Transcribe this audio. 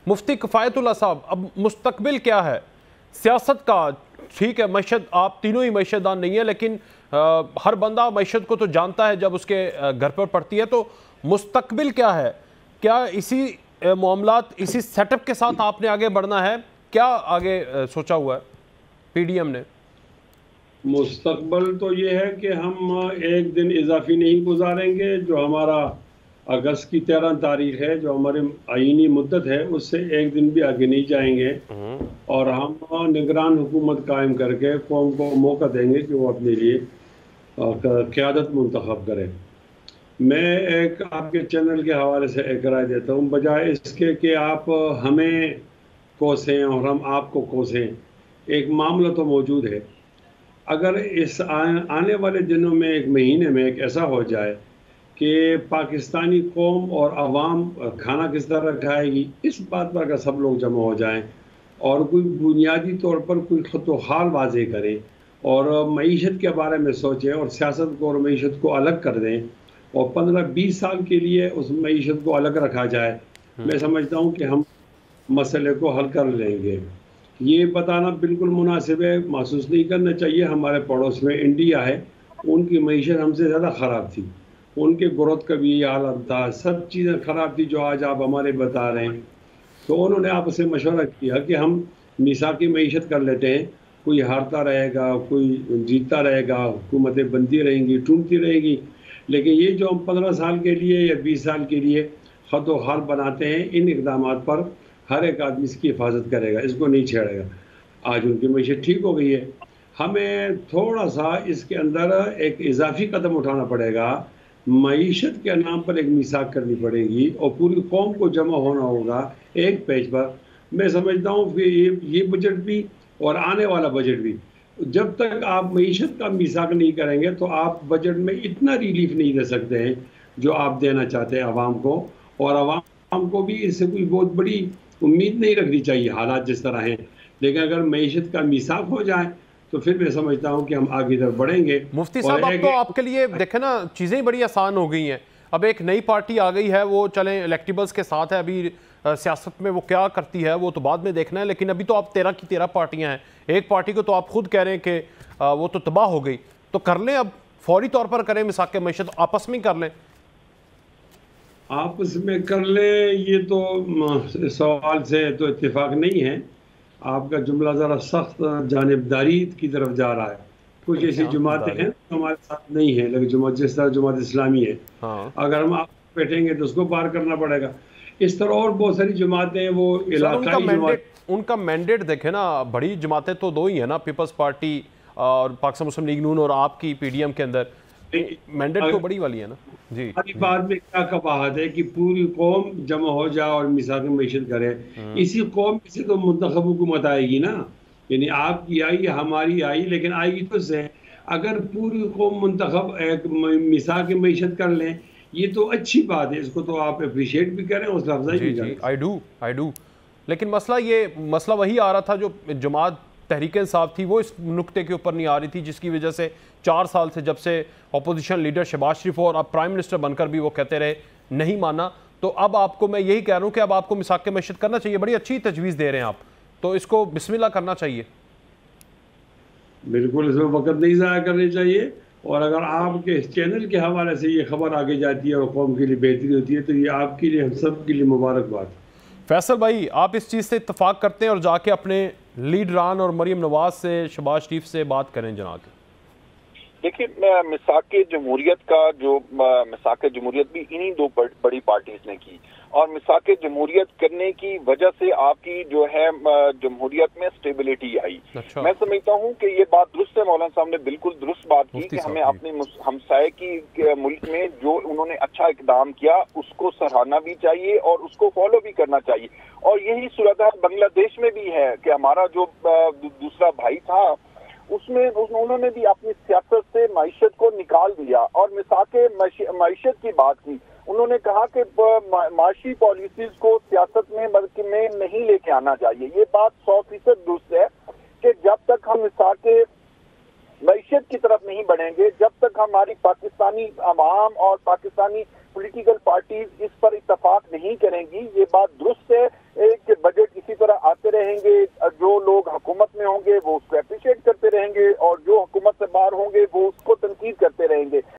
مفتی کفایت اللہ صاحب، اب مستقبل کیا ہے سیاست کا؟ ٹھیک ہے معیشت، آپ تینوں ہی معیشت دان نہیں ہیں، لیکن ہر بندہ معیشت کو تو جانتا ہے جب اس کے گھر پر پڑتی ہے. تو مستقبل کیا ہے؟ کیا اسی معاملات، اسی سیٹ اپ کے ساتھ آپ نے آگے بڑھنا ہے؟ کیا آگے سوچا ہوا ہے پی ڈی ایم نے؟ مستقبل تو یہ ہے کہ ہم ایک دن اضافی نہیں گزاریں گے. جو ہمارا اگست کی 13 تاریخ ہے، جو ہماری آئینی مدت ہے، اس سے ایک دن بھی آگے نہیں جائیں گے، اور ہم نگران حکومت قائم کر کے قوم کو موقع دیں گے کہ وہ اپنے لیے قیادت منتخب کرے. میں ایک آپ کے چینل کے حوالے سے ایک رائے دیتا ہوں، بجائے اس کے کہ آپ ہمیں کوسیں اور ہم آپ کو کوسیں. ایک معاملہ تو موجود ہے. اگر اس آنے والے دنوں میں، ایک مہینے میں ایک ایسا ہو جائے کہ پاکستانی قوم اور عوام کھانا کس طرح کھائے گی، اس بات پر اگر سب لوگ جمع ہو جائیں اور کوئی بنیادی طور پر کوئی خط و حال واضح کریں اور معیشت کے بارے میں سوچیں اور سیاست کو اور معیشت کو الگ کر دیں اور 15-20 سال کے لیے اس معیشت کو الگ رکھا جائے، میں سمجھتا ہوں کہ ہم مسئلے کو حل کر لیں گے. یہ بتانا بالکل مناسب ہے، محسوس نہیں کرنا چاہیے. ہمارے پڑوس میں انڈیا ہے، ان کی معیشت ہم سے زیادہ خراب تھی، ان کے گروتھ کا بھی یہ عالم تھا، سب چیزیں خراب تھی جو آج آپ ہمارے بتا رہے ہیں. تو انہوں نے آپس میں مشورہ کیا کہ ہم میثاقی معیشت کر لیتے ہیں، کوئی ہارتا رہے گا، کوئی جیتتا رہے گا، حکومتیں بنتی رہیں گی، ٹوٹتی رہیں گی، لیکن یہ جو ہم 15 سال کے لیے یا 20 سال کے لیے خط و حال بناتے ہیں، ان اقدامات پر ہر ایک آدمی اس کی حفاظت کرے گا، اس کو نہیں چھیڑے گا. آج ان کی معیشت ٹھیک ہو گئی ہے، ہمیں تھوڑا سا اس کے اندر ایک اضافی قدم اٹھانا پڑے گا. معیشت کے نام پر ایک میثاق کرنی پڑے گی اور پوری قوم کو جمع ہونا ہوگا ایک پیج پر. میں سمجھتا ہوں کہ یہ بجٹ بھی اور آنے والا بجٹ بھی، جب تک آپ معیشت کا میثاق نہیں کریں گے تو آپ بجٹ میں اتنا ریلیف نہیں دے سکتے ہیں جو آپ دینا چاہتے ہیں عوام کو. اور عوام کو بھی اس سے کوئی بہت بڑی امید نہیں رکھنی چاہیے حالات جس طرح ہیں. لیکن اگر معیشت کا میثاق ہو جائے تو پھر میں سمجھتا ہوں کہ ہم آگے ادھر بڑھیں گے. مفتی صاحب، اب تو آپ کے لیے دیکھیں نا چیزیں بڑی آسان ہو گئی ہیں. اب ایک نئی پارٹی آ گئی ہے، وہ چلیں الیکٹیبلز کے ساتھ ہے. ابھی سیاست میں وہ کیا کرتی ہے وہ تو بعد میں دیکھنا ہے، لیکن ابھی تو آپ 13 کی 13 پارٹیاں ہیں. ایک پارٹی کو تو آپ خود کہہ رہے ہیں کہ وہ تو تباہ ہو گئی. تو کر لیں، اب فوری طور پر کریں میثاق معیشت، آپس میں کر لیں. آپس میں کر لیں، یہ تو سوال سے تو اتفاق نہیں ہے. آپ کا جملہ ذرا سخت جانبداری کی طرف جا رہا ہے. کچھ ایسی جماعتیں ہیں ہمارے ساتھ نہیں ہیں، لیکن جس طرح جماعت اسلامی ہے، اگر ہم آپ بیٹھیں گے تو اس کو پار کرنا پڑے گا. اس طرح اور بہت ساری جماعتیں ہیں، وہ علاقائی جماعت. ان کا مینڈیٹ دیکھیں نا، بڑی جماعتیں تو دو ہی ہیں نا، پیپلز پارٹی اور پاکستان مسلم لیگ نون اور آپ کی پی ڈی ایم کے اندر. مینڈیٹ تو بڑی والی ہے نا. جی، ہماری بات میں کیا کباہت ہے کہ پوری قوم جمع ہو جائے اور میثاق معیشت کرے. اسی قوم سے تو منتخب حکومت آئے گی نا. یعنی آپ کی آئی، ہماری آئی، لیکن آئے گی تو سے اگر پوری قوم منتخب ایک میثاق معیشت کر لیں، یہ تو اچھی بات ہے. اس کو تو آپ اپریشیٹ بھی کریں، اس افزائی بھی کریں. I do. لیکن مسئلہ وہی آ رہا تھا جو جماعت تحریک انصاف تھی، وہ اس نقطے کے اوپر نہیں آ رہی تھی، جس کی وجہ سے 4 سال سے جب سے اپوزیشن لیڈر شہباز شریف اور اب پرائم منسٹر بن کر بھی وہ کہتے رہے نہیں مانا. تو اب آپ کو میں یہی کہہ رہا ہوں کہ اب آپ کو میثاق معیشت کرنا چاہیے. بڑی اچھی تجویز دے رہے ہیں آپ، تو اس کو بسم اللہ کرنا چاہیے. بالکل اس میں وقت نہیں ضائع کرنی چاہیے. اور اگر آپ کے چینل کے حوالے سے یہ خبر آگے جاتی ہے اور قوم کے لیے بہتری ہوتی ہے تو یہ آپ کے لیے، ہم سب کے لیے مبارکباد. فیصل بھائی، آپ اس چیز سے اتفاق کرتے ہیں اور جا کے اپنے لیڈران اور مریم نواز سے، شہباز شریف سے بات کریں جناب. دیکھیں، میثاق جمہوریت کا جو میثاق جمہوریت بھی انہی دو بڑی پارٹیز نے کی، اور میثاق جمہوریت کرنے کی وجہ سے آپ کی جو ہے جمہوریت میں سٹیبلٹی آئی. میں سمجھتا ہوں کہ یہ بات درست ہے. مولانا صاحب نے بالکل درست بات کی کہ ہمیں اپنے ہمسائے کی ملک میں جو انہوں نے اچھا اقدام کیا اس کو سراہنا بھی چاہیے اور اس کو فالو بھی کرنا چاہیے. اور یہی صورتحال بنگلہ دیش میں بھی ہے کہ ہمارا جو دوسرا بھائی تھا، اس میں انہوں نے بھی اپنی سیاست سے معیشت کو نکال دیا اور میثاق معیشت کی بات کی. انہوں نے کہا کہ معاشی پالیسیز کو سیاست میں نہیں لے کے آنا چاہیے. یہ بات 100% درست ہے کہ جب تک ہم میثاق معیشت کی طرف نہیں بڑھیں گے، جب تک ہماری پاکستانی عوام اور پاکستانی پولیٹیکل پارٹیز اس پر اتفاق نہیں کریں گی، یہ بات درست ہے کہ رہیں گے، جو لوگ حکومت میں ہوں گے وہ اس کو اپریشیٹ کرتے رہیں گے، اور جو حکومت سے باہر ہوں گے وہ اس